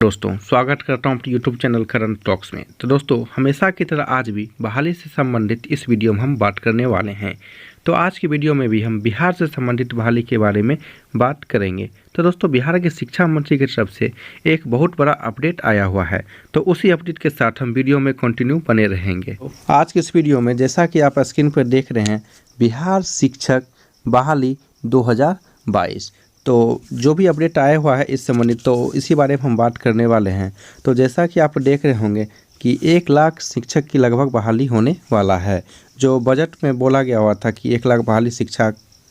दोस्तों स्वागत करता हूं अपने यूट्यूब चैनल करंट टॉक्स में। तो दोस्तों हमेशा की तरह आज भी बहाली से संबंधित इस वीडियो में हम बात करने वाले हैं। तो आज की वीडियो में भी हम बिहार से संबंधित बहाली के बारे में बात करेंगे। तो दोस्तों बिहार के शिक्षा मंत्री की तरफ से एक बहुत बड़ा अपडेट आया हुआ है, तो उसी अपडेट के साथ हम वीडियो में कंटिन्यू बने रहेंगे। आज के इस वीडियो में जैसा कि आप स्क्रीन पर देख रहे हैं, बिहार शिक्षक बहाली 2022, तो जो भी अपडेट आया हुआ है इस संबंधित, तो इसी बारे में हम बात करने वाले हैं। तो जैसा कि आप देख रहे होंगे कि 1 लाख शिक्षक की लगभग बहाली होने वाला है। जो बजट में बोला गया हुआ था कि 1 लाख बहाली शिक्षा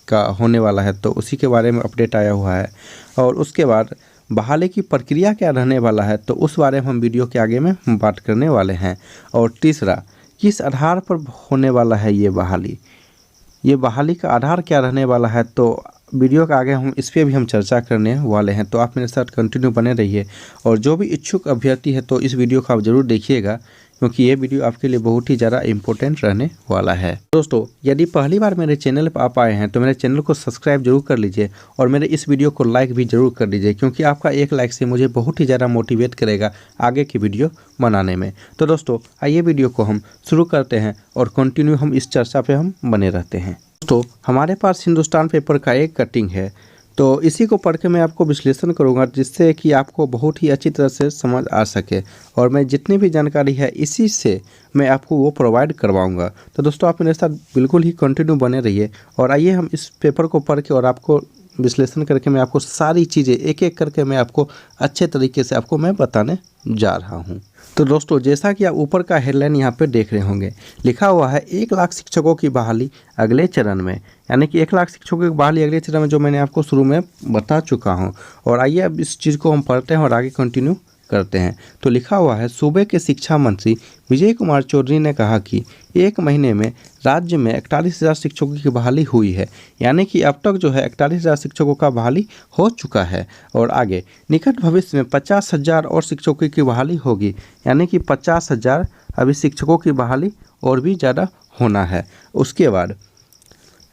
का होने वाला है, तो उसी के बारे में अपडेट आया हुआ है। और उसके बाद बहाली की प्रक्रिया क्या रहने वाला है, तो उस बारे में हम वीडियो के आगे में बात करने वाले हैं। और तीसरा, किस आधार पर होने वाला है ये बहाली का आधार क्या रहने वाला है, तो वीडियो के आगे हम इस पर भी हम चर्चा करने वाले हैं। तो आप मेरे साथ कंटिन्यू बने रहिए। और जो भी इच्छुक अभ्यर्थी है तो इस वीडियो को आप ज़रूर देखिएगा, क्योंकि ये वीडियो आपके लिए बहुत ही ज़्यादा इम्पोर्टेंट रहने वाला है। दोस्तों यदि पहली बार मेरे चैनल पर आप आए हैं तो मेरे चैनल को सब्सक्राइब जरूर कर लीजिए और मेरे इस वीडियो को लाइक भी ज़रूर कर लीजिए, क्योंकि आपका एक लाइक से मुझे बहुत ही ज़्यादा मोटिवेट करेगा आगे की वीडियो बनाने में। तो दोस्तों आइए वीडियो को हम शुरू करते हैं और कंटिन्यू हम इस चर्चा पर हम बने रहते हैं। दोस्तों हमारे पास हिंदुस्तान पेपर का एक कटिंग है, तो इसी को पढ़ के मैं आपको विश्लेषण करूंगा, जिससे कि आपको बहुत ही अच्छी तरह से समझ आ सके। और मैं जितनी भी जानकारी है इसी से मैं आपको वो प्रोवाइड करवाऊंगा। तो दोस्तों आप मेरे साथ बिल्कुल ही कंटिन्यू बने रहिए। और आइए हम इस पेपर को पढ़ के और आपको विश्लेषण करके मैं आपको सारी चीज़ें एक एक करके मैं आपको अच्छे तरीके से आपको मैं बताने जा रहा हूँ। तो दोस्तों जैसा कि आप ऊपर का हेडलाइन यहाँ पे देख रहे होंगे, लिखा हुआ है 1 लाख शिक्षकों की बहाली अगले चरण में। यानी कि 1 लाख शिक्षकों की बहाली अगले चरण में, जो मैंने आपको शुरू में बता चुका हूँ। और आइए अब इस चीज़ को हम पढ़ते हैं और आगे कंटिन्यू करते हैं। तो लिखा हुआ है, सूबे के शिक्षा मंत्री विजय कुमार चौधरी ने कहा कि 1 महीने में राज्य में 41,000 शिक्षकों की बहाली हुई है। यानी कि अब तक जो है 41,000 शिक्षकों का बहाली हो चुका है। और आगे निकट भविष्य में 50,000 और शिक्षकों की बहाली होगी। यानी कि 50,000 अभी शिक्षकों की बहाली और भी ज़्यादा होना है। उसके बाद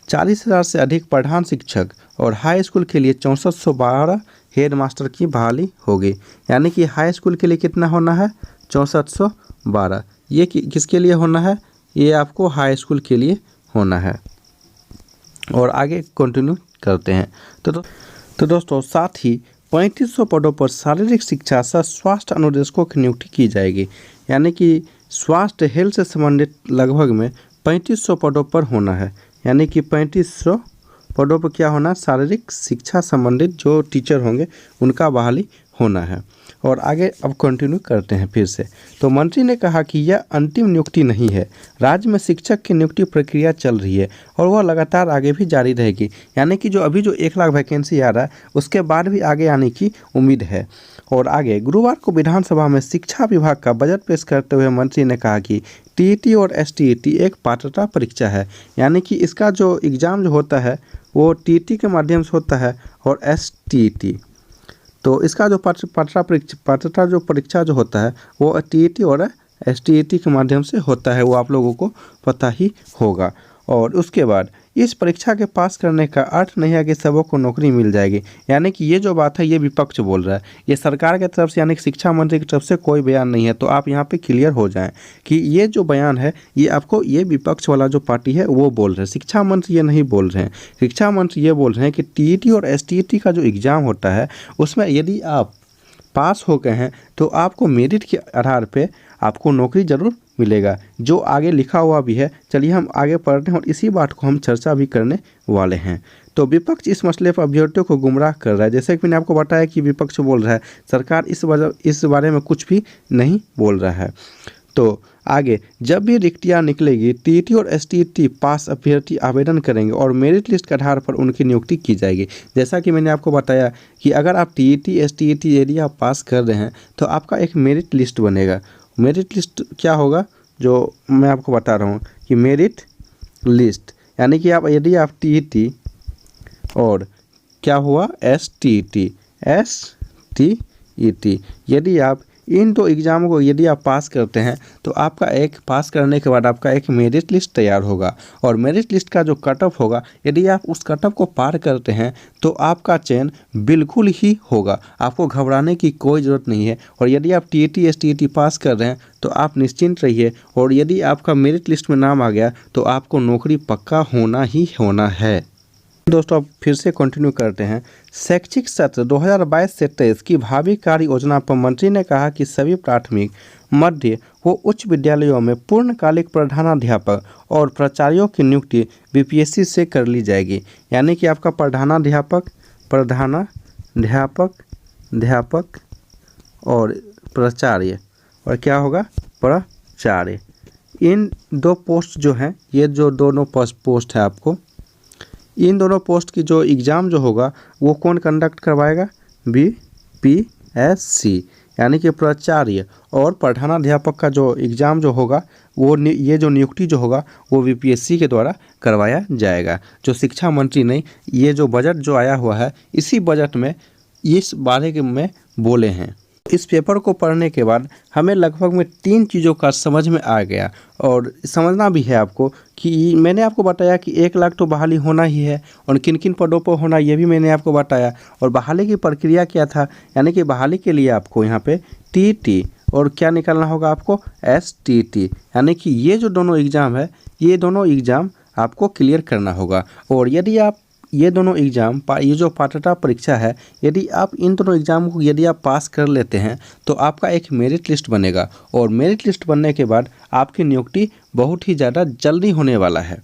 40,000 से अधिक प्रधान शिक्षक और हाई स्कूल के लिए 6412 हेड मास्टर की बहाली होगी। यानी कि हाई स्कूल के लिए कितना होना है, 6412। ये किसके लिए होना है, ये आपको हाई स्कूल के लिए होना है। और आगे कंटिन्यू करते हैं। तो दोस्तों साथ ही 3500 पदों पर शारीरिक शिक्षा सह स्वास्थ्य अनुदेशकों की नियुक्ति की जाएगी। यानी कि स्वास्थ्य हेल्थ से संबंधित लगभग में 3500 पदों पर होना है। यानी कि 3500 पदों पर क्या होना, शारीरिक शिक्षा संबंधित जो टीचर होंगे उनका बहाली होना है। और आगे अब कंटिन्यू करते हैं फिर से। तो मंत्री ने कहा कि यह अंतिम नियुक्ति नहीं है, राज्य में शिक्षक की नियुक्ति प्रक्रिया चल रही है और वह लगातार आगे भी जारी रहेगी। यानी कि जो अभी जो 1 लाख वैकेंसी आ रहा है उसके बाद भी आगे आने की उम्मीद है। और आगे गुरुवार को विधानसभा में शिक्षा विभाग का बजट पेश करते हुए मंत्री ने कहा कि टीईटी और एसटीईटी एक पात्रता परीक्षा है। यानी कि इसका जो एग्ज़ाम जो होता है वो टीईटी के माध्यम से होता है और एसटीईटी, तो इसका जो पात्रता जो परीक्षा जो होता है वो टीईटी और एसटीईटी के माध्यम से होता है, वो आप लोगों को पता ही होगा। और उसके बाद इस परीक्षा के पास करने का अर्थ नहीं है कि सबों को नौकरी मिल जाएगी। यानी कि ये जो बात है ये विपक्ष बोल रहा है, ये सरकार की तरफ से यानी कि शिक्षा मंत्री की तरफ से कोई बयान नहीं है। तो आप यहाँ पे क्लियर हो जाएं कि ये जो बयान है ये आपको ये विपक्ष वाला जो पार्टी है वो बोल रहे हैं, शिक्षा मंत्री ये नहीं बोल रहे हैं। शिक्षा मंत्री ये बोल रहे हैं कि टीईटी और एसटीईटी का जो एग्ज़ाम होता है उसमें यदि आप पास हो गए हैं तो आपको मेरिट के आधार पे आपको नौकरी ज़रूर मिलेगा, जो आगे लिखा हुआ भी है। चलिए हम आगे पढ़ते हैं और इसी बात को हम चर्चा भी करने वाले हैं। तो विपक्ष इस मसले पर अभ्यर्थियों को गुमराह कर रहा है। जैसे कि मैंने आपको बताया कि विपक्ष बोल रहा है, सरकार इस बारे में कुछ भी नहीं बोल रहा है। तो आगे जब भी रिक्तियाँ निकलेगी टीईटी और एसटीईटी पास अभ्यर्थी आवेदन करेंगे और मेरिट लिस्ट के आधार पर उनकी नियुक्ति की जाएगी। जैसा कि मैंने आपको बताया कि अगर आप टीईटी एसटीईटी यदि आप पास कर रहे हैं तो आपका एक मेरिट लिस्ट बनेगा। मेरिट लिस्ट क्या होगा, जो मैं आपको बता रहा हूँ कि मेरिट लिस्ट यानी कि आप यदि आप टीईटी और क्या हुआ एसटीईटी यदि आप इन दो एग्ज़ामों को यदि आप पास करते हैं तो आपका एक पास करने के बाद आपका एक मेरिट लिस्ट तैयार होगा, और मेरिट लिस्ट का जो कट ऑफ होगा, यदि आप उस कट ऑफ को पार करते हैं तो आपका चयन बिल्कुल ही होगा। आपको घबराने की कोई ज़रूरत नहीं है। और यदि आप टीईटी एसटीईटी पास कर रहे हैं तो आप निश्चिंत रहिए, और यदि आपका मेरिट लिस्ट में नाम आ गया तो आपको नौकरी पक्का होना ही होना है। दोस्तों अब फिर से कंटिन्यू करते हैं। शैक्षिक सत्र 2022 से 23 की भावी कार्य योजना पर मंत्री ने कहा कि सभी प्राथमिक, मध्य व उच्च विद्यालयों में पूर्णकालिक प्रधानाध्यापक और प्राचार्यों की नियुक्ति बीपीएससी से कर ली जाएगी। यानी कि आपका प्रधानाध्यापक और प्राचार्य, और क्या होगा, प्राचार्य, इन दो पोस्ट जो हैं, ये जो दोनों पोस्ट है आपको, इन दोनों पोस्ट की जो एग्ज़ाम जो होगा वो कौन कंडक्ट करवाएगा, बीपीएससी। यानी कि प्राचार्य और प्रधानाध्यापक का जो एग्ज़ाम जो होगा वो ये जो नियुक्ति जो होगा वो बीपीएससी के द्वारा करवाया जाएगा। जो शिक्षा मंत्री ने ये जो बजट जो आया हुआ है, इसी बजट में इस बारे में बोले हैं। इस पेपर को पढ़ने के बाद हमें लगभग में 3 चीज़ों का समझ में आ गया, और समझना भी है आपको कि मैंने आपको बताया कि 1 लाख तो बहाली होना ही है, और किन किन पदों पर होना ये भी मैंने आपको बताया। और बहाली की प्रक्रिया क्या था, यानी कि बहाली के लिए आपको यहाँ पे टीटी और क्या निकालना होगा, आपको एसटीटी। यानी कि ये जो दोनों एग्ज़ाम है, ये दोनों एग्ज़ाम आपको क्लियर करना होगा। और यदि आप ये दोनों एग्ज़ाम, ये जो पात्रता परीक्षा है, यदि आप इन दोनों एग्ज़ाम को यदि आप पास कर लेते हैं तो आपका एक मेरिट लिस्ट बनेगा, और मेरिट लिस्ट बनने के बाद आपकी नियुक्ति बहुत ही ज़्यादा जल्दी होने वाला है।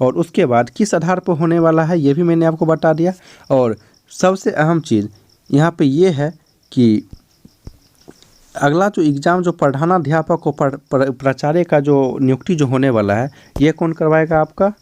और उसके बाद किस आधार पर होने वाला है ये भी मैंने आपको बता दिया। और सबसे अहम चीज़ यहाँ पे ये है कि अगला जो एग्ज़ाम जो प्रधानाध्यापक और प्राचार्य का जो नियुक्ति जो होने वाला है, ये कौन करवाएगा, आपका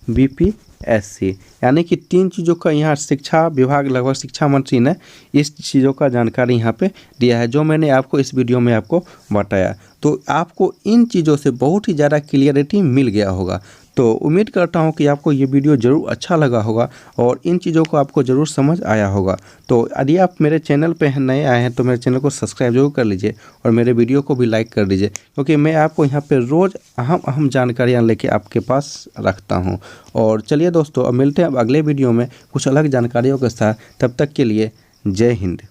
बीपीएससी। यानी कि 3 चीज़ों का यहाँ शिक्षा विभाग, लगभग शिक्षा मंत्री ने इस चीज़ों का जानकारी यहाँ पे दिया है, जो मैंने आपको इस वीडियो में आपको बताया। तो आपको इन चीज़ों से बहुत ही ज़्यादा क्लियरिटी मिल गया होगा। तो उम्मीद करता हूँ कि आपको ये वीडियो ज़रूर अच्छा लगा होगा और इन चीज़ों को आपको ज़रूर समझ आया होगा। तो यदि आप मेरे चैनल पे नए आए हैं तो मेरे चैनल को सब्सक्राइब जरूर कर लीजिए, और मेरे वीडियो को भी लाइक कर दीजिए, क्योंकि मैं आपको यहाँ पे रोज़ अहम जानकारियाँ लेके आपके पास रखता हूँ। और चलिए दोस्तों, अब मिलते हैं अब अगले वीडियो में कुछ अलग जानकारियों के साथ। तब तक के लिए जय हिंद।